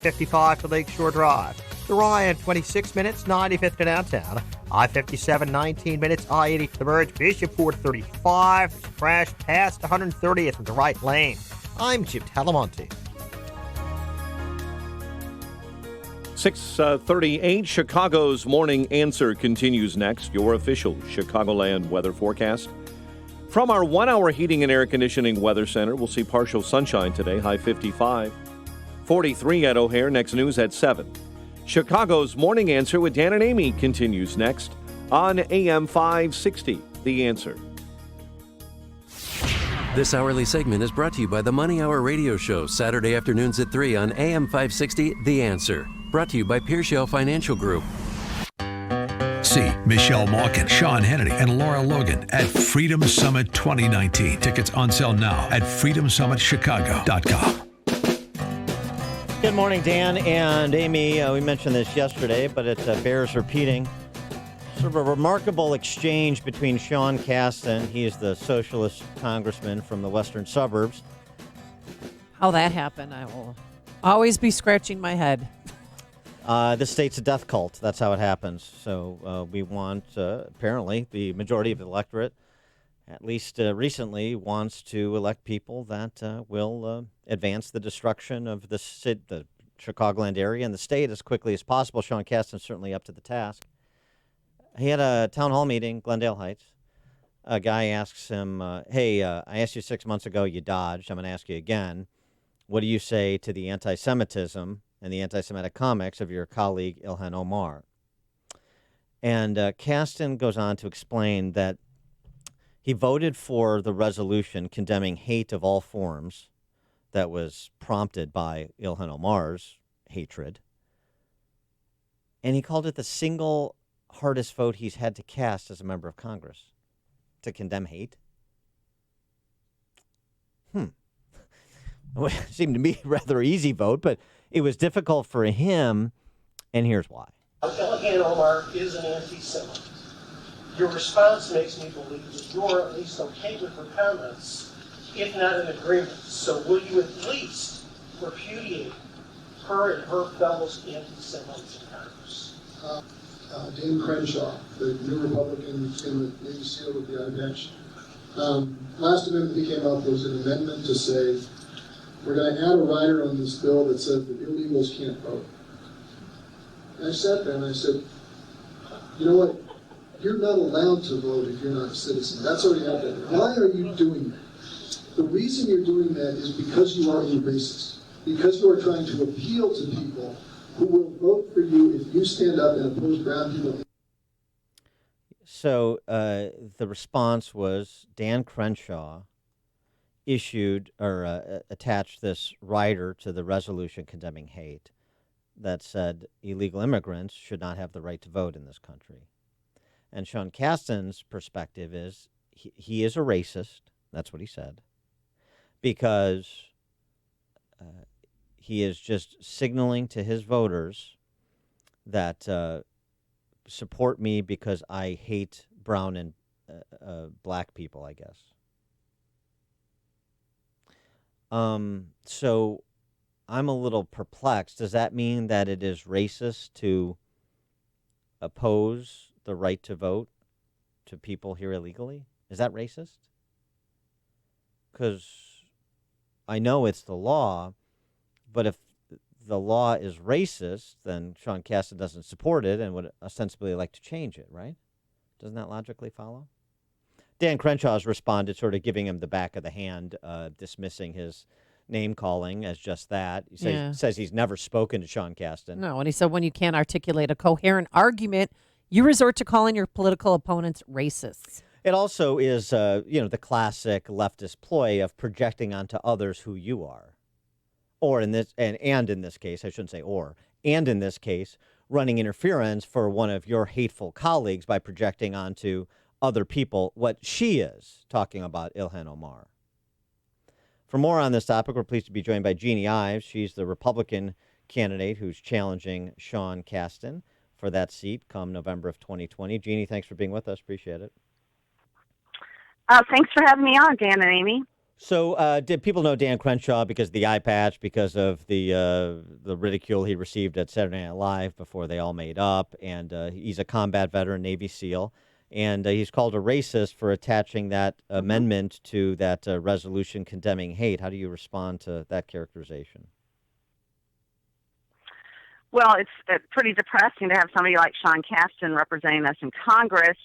55 to Lakeshore Drive. The Ryan, 26 minutes, 95th to downtown. I-57, 19 minutes, I-80 to the Verge. Bishop, 435. Crash past 130th in the right lane. I'm Jim Talamonte. 6:38, Chicago's Morning Answer continues next. Your official Chicagoland weather forecast. From our 1-hour heating and air conditioning weather center, we'll see partial sunshine today, high 55. 43 at O'Hare, next news at 7. Chicago's Morning Answer with Dan and Amy continues next on AM 560, The Answer. This hourly segment is brought to you by the Money Hour radio show, Saturday afternoons at 3 on AM 560, The Answer. Brought to you by Pearshell Financial Group. See Michelle Malkin, Sean Hannity, and Laura Logan at Freedom Summit 2019. Tickets on sale now at freedomsummitchicago.com. Good morning, Dan and Amy. We mentioned this yesterday, but it bears repeating. Sort of a remarkable exchange between Sean Casten, he is the socialist congressman from the western suburbs. How that happened, I will always be scratching my head. This state's a death cult. That's how it happens. So we want, apparently, the majority of the electorate, at least recently, wants to elect people that will advance the destruction of the Chicagoland area and the state as quickly as possible. Sean Casten's certainly up to the task. He had a town hall meeting, Glendale Heights. A guy asks him, hey, I asked you 6 months ago, you dodged. I'm going to ask you again. What do you say to the anti-Semitism and the anti-Semitic comments of your colleague Ilhan Omar? And Casten goes on to explain that he voted for the resolution condemning hate of all forms that was prompted by Ilhan Omar's hatred. And he called it the single hardest vote he's had to cast as a member of Congress, to condemn hate. It seemed to me a rather easy vote, but it was difficult for him, and here's why. Ilhan Omar is an anti-Semite. Your response makes me believe that you're at least okay with her comments, if not in agreement. So will you at least repudiate her and her fellows anti-Semites in Congress? Dan Crenshaw, the new Republican in the Navy SEAL with the bench. Last amendment he came up was an amendment to say we're going to add a rider on this bill that says that illegals can't vote. And I sat there and I said, you know what? You're not allowed to vote if you're not a citizen. That's already out there. Why are you doing that? The reason you're doing that is because you are a racist. Because you are trying to appeal to people who will vote for you if you stand up and oppose brown people. So the response was Dan Crenshaw issued or attached this rider to the resolution condemning hate that said illegal immigrants should not have the right to vote in this country. And Sean Casten's perspective is he is a racist. That's what he said. Because he is just signaling to his voters that support me because I hate brown and black people, I guess. So I'm a little perplexed. Does that mean that it is racist to oppose the right to vote to people here illegally? Is that racist? Because I know it's the law, but if the law is racist, then Sean Casten doesn't support it and would ostensibly like to change it, right? Doesn't that logically follow? Dan Crenshaw has responded, sort of giving him the back of the hand, dismissing his name-calling as just that. He says he's never spoken to Sean Casten. No, and he said when you can't articulate a coherent argument, you resort to calling your political opponents racists. It also is, the classic leftist ploy of projecting onto others who you are. Or in this, and in this case, I shouldn't say or, and in this case, running interference for one of your hateful colleagues by projecting onto other people what she is, talking about Ilhan Omar. For more on this topic, we're pleased to be joined by Jeanne Ives. She's the Republican candidate who's challenging Sean Casten for that seat come November of 2020. Jeanne, thanks for being with us. Appreciate it. Thanks for having me on, Dan and Amy. So, did people know Dan Crenshaw because of the eye patch, because of the ridicule he received at Saturday Night Live before they all made up? And he's a combat veteran, Navy SEAL, and he's called a racist for attaching that amendment to that resolution condemning hate. How do you respond to that characterization? Well, it's pretty depressing to have somebody like Sean Casten representing us in Congress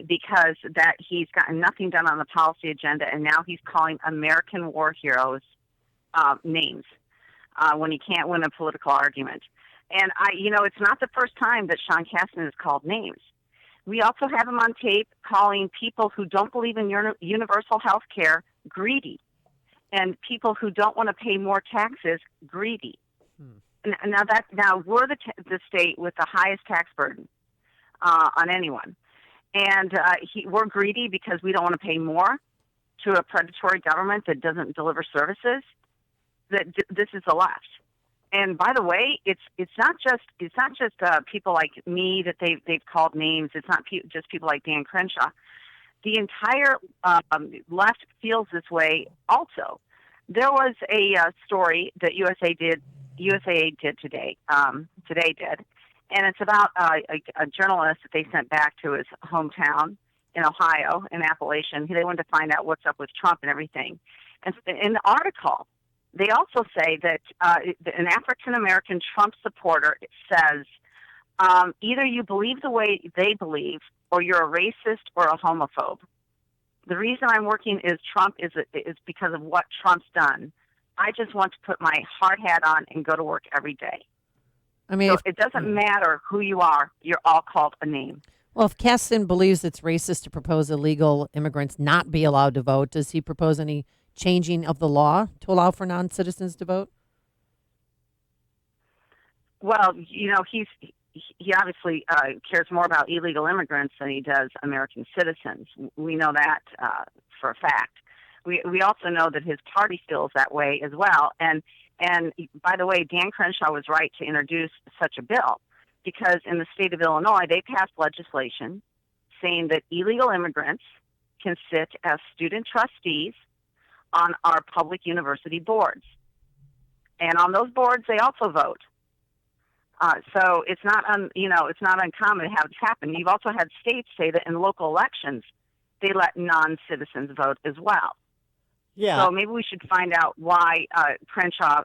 because that he's gotten nothing done on the policy agenda, and now he's calling American war heroes names when he can't win a political argument. And it's not the first time that Sean Casten is called names. We also have him on tape calling people who don't believe in universal health care greedy, and people who don't want to pay more taxes greedy. Now we're the state with the highest tax burden on anyone, and we're greedy because we don't want to pay more to a predatory government that doesn't deliver services. This is the left, and by the way, it's not just people like me that they've called names. It's not just people like Dan Crenshaw. The entire left feels this way. Also, there was a story that USAA did today, and it's about a journalist that they sent back to his hometown in Ohio, in Appalachian. They wanted to find out what's up with Trump and everything. And in the article, they also say that an African-American Trump supporter says, either you believe the way they believe, or you're a racist or a homophobe. The reason I'm working is Trump is because of what Trump's done. I just want to put my hard hat on and go to work every day. I mean, so it doesn't matter who you are. You're all called a name. Well, if Casten believes it's racist to propose illegal immigrants not be allowed to vote, does he propose any changing of the law to allow for non-citizens to vote? Well, he obviously cares more about illegal immigrants than he does American citizens. We know that for a fact. We also know that his party feels that way as well. And by the way, Dan Crenshaw was right to introduce such a bill because in the state of Illinois, they passed legislation saying that illegal immigrants can sit as student trustees on our public university boards. And on those boards, they also vote. So it's not uncommon to have this happen. You've also had states say that in local elections, they let non-citizens vote as well. Yeah. So maybe we should find out why Crenshaw,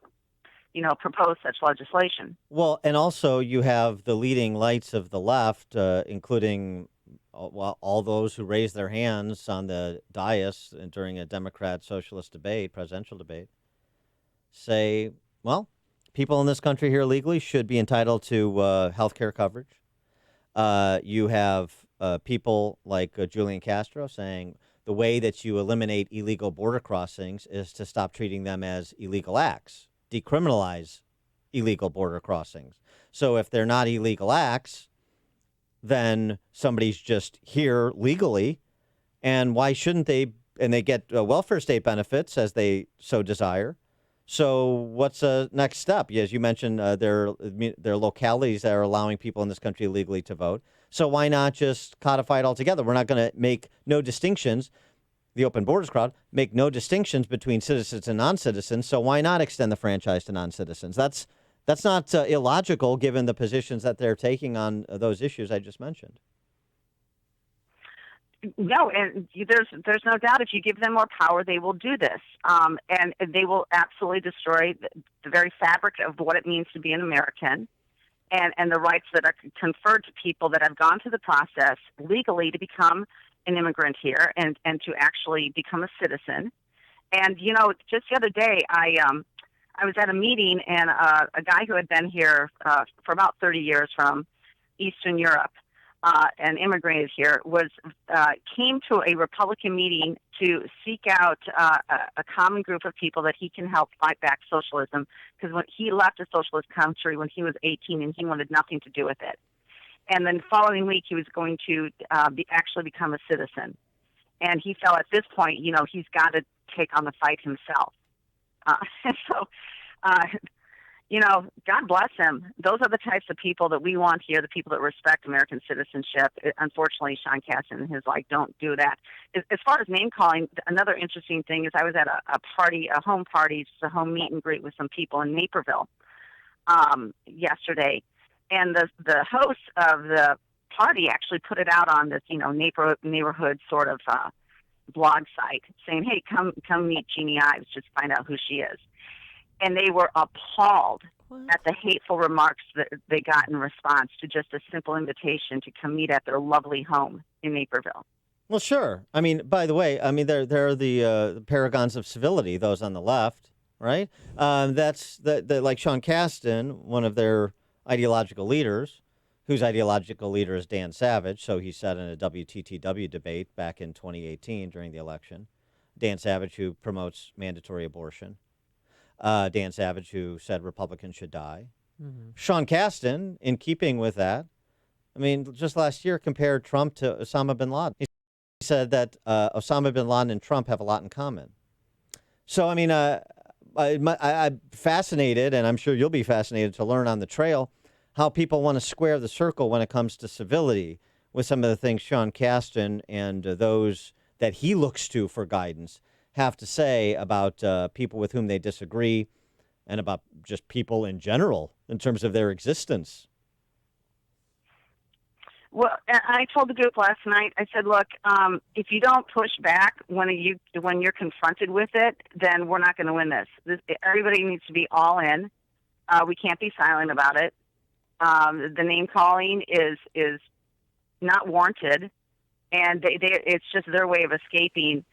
proposed such legislation. Well, and also you have the leading lights of the left, including all those who raised their hands on the dais during a Democrat-socialist debate, presidential debate, say, well, people in this country here legally should be entitled to health care coverage. You have people like Julian Castro saying the way that you eliminate illegal border crossings is to stop treating them as illegal acts, decriminalize illegal border crossings. So if they're not illegal acts, then somebody's just here legally, and why shouldn't they? And they get welfare state benefits as they so desire. So what's the next step? As you mentioned, there are localities that are allowing people in this country legally to vote. So why not just codify it all together? We're not going to make no distinctions. The open borders crowd make no distinctions between citizens and non-citizens. So why not extend the franchise to non-citizens? That's not illogical given the positions that they're taking on those issues I just mentioned. No, and there's no doubt if you give them more power, they will do this, and they will absolutely destroy the very fabric of what it means to be an American, and the rights that are conferred to people that have gone through the process legally to become an immigrant here and to actually become a citizen. And just the other day, I was at a meeting, and a guy who had been here for about 30 years from Eastern Europe. And immigrated here came to a Republican meeting to seek out a common group of people that he can help fight back socialism, because when he left a socialist country when he was 18 and he wanted nothing to do with it. And then the following week he was going to actually become a citizen. And he felt at this point, he's got to take on the fight himself. God bless him. Those are the types of people that we want here, the people that respect American citizenship. Unfortunately, Sean Casten and his don't do that. As far as name calling, another interesting thing is I was at a home party, just a home meet and greet with some people in Naperville yesterday. And the host of the party actually put it out on this, neighborhood sort of blog site saying, hey, come meet Jeanne Ives, just find out who she is. And they were appalled at the hateful remarks that they got in response to just a simple invitation to come meet at their lovely home in Naperville. Well, sure. I mean, by the way, they're the paragons of civility, those on the left, right? That's the like Sean Casten, one of their ideological leaders, whose ideological leader is Dan Savage. So he said in a WTTW debate back in 2018 during the election, Dan Savage, who promotes mandatory abortion. Dan Savage, who said Republicans should die. Mm-hmm. Sean Casten, in keeping with that, just last year compared Trump to Osama bin Laden. He said that Osama bin Laden and Trump have a lot in common. So, I'm fascinated, and I'm sure you'll be fascinated to learn on the trail, how people want to square the circle when it comes to civility with some of the things Sean Casten and those that he looks to for guidance have to say about people with whom they disagree and about just people in general in terms of their existence. Well, I told the group last night, I said, look, if you don't push back when you're confronted with it, then we're not going to win this. Everybody needs to be all in. We can't be silent about it. The name calling is not warranted, and it's just their way of escaping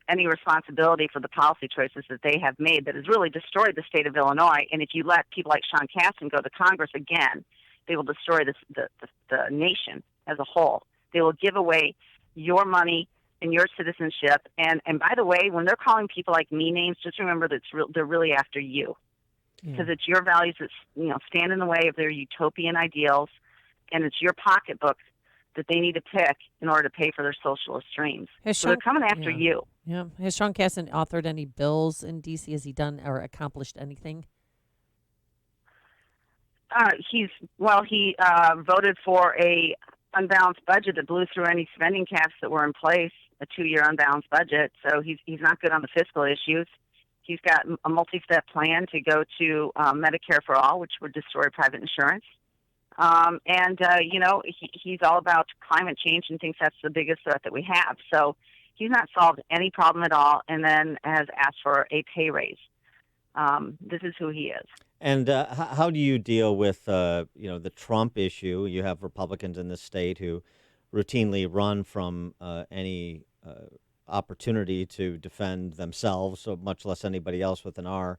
any responsibility for the policy choices that they have made that has really destroyed the state of Illinois. And if you let people like Sean Casten go to Congress again, they will destroy the nation as a whole. They will give away your money and your citizenship. And by the way, when they're calling people like me names, just remember that they're really after you, because it's your values that stand in the way of their utopian ideals, and it's your pocketbook that they need to pick in order to pay for their socialist dreams. So they're coming after you. Yeah. Has Sean Casten authored any bills in D.C.? Has he done or accomplished anything? He voted for a unbalanced budget that blew through any spending caps that were in place, a 2-year unbalanced budget. So he's not good on the fiscal issues. He's got a multi-step plan to go to Medicare for all, which would destroy private insurance. He's all about climate change and thinks that's the biggest threat that we have. So he's not solved any problem at all, and then has asked for a pay raise. This is who he is. And how do you deal with, the Trump issue? You have Republicans in this state who routinely run from any opportunity to defend themselves, so much less anybody else with an R.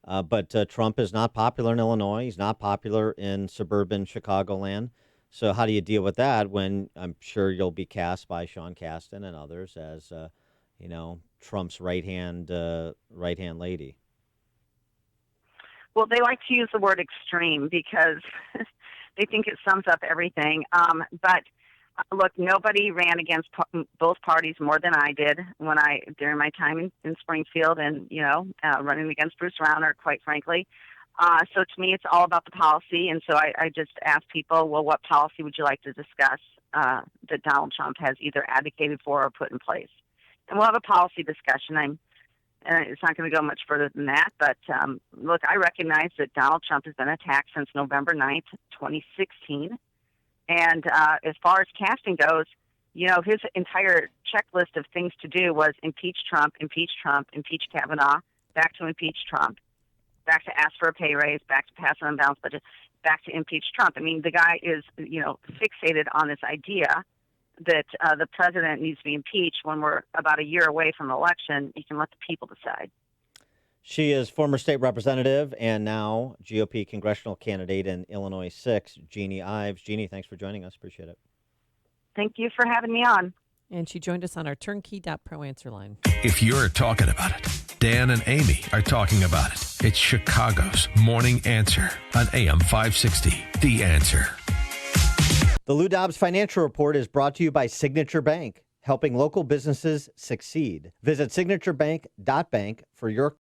But Trump is not popular in Illinois. He's not popular in suburban Chicagoland. So how do you deal with that when I'm sure you'll be cast by Sean Casten and others as, Trump's right-hand lady? Well, they like to use the word extreme because they think it sums up everything. But look, nobody ran against both parties more than I did during my time in Springfield, and running against Bruce Rauner, quite frankly. So to me, it's all about the policy, and so I just ask people, well, what policy would you like to discuss that Donald Trump has either advocated for or put in place? And we'll have a policy discussion. It's not going to go much further than that, but look, I recognize that Donald Trump has been attacked since November 9th, 2016. And as far as Casten goes, his entire checklist of things to do was impeach Trump, impeach Kavanaugh, back to impeach Trump, back to ask for a pay raise, back to pass an unbalanced budget, back to impeach Trump. I mean, the guy is, fixated on this idea that the president needs to be impeached when we're about a year away from the election. You can let the people decide. She is former state representative and now GOP congressional candidate in Illinois 6, Jeanne Ives. Jeanne, thanks for joining us. Appreciate it. Thank you for having me on. And she joined us on our turnkey.pro answer line. If you're talking about it, Dan and Amy are talking about it. It's Chicago's Morning Answer on AM 560. The Answer. The Lou Dobbs Financial Report is brought to you by Signature Bank, helping local businesses succeed. Visit signaturebank.bank for your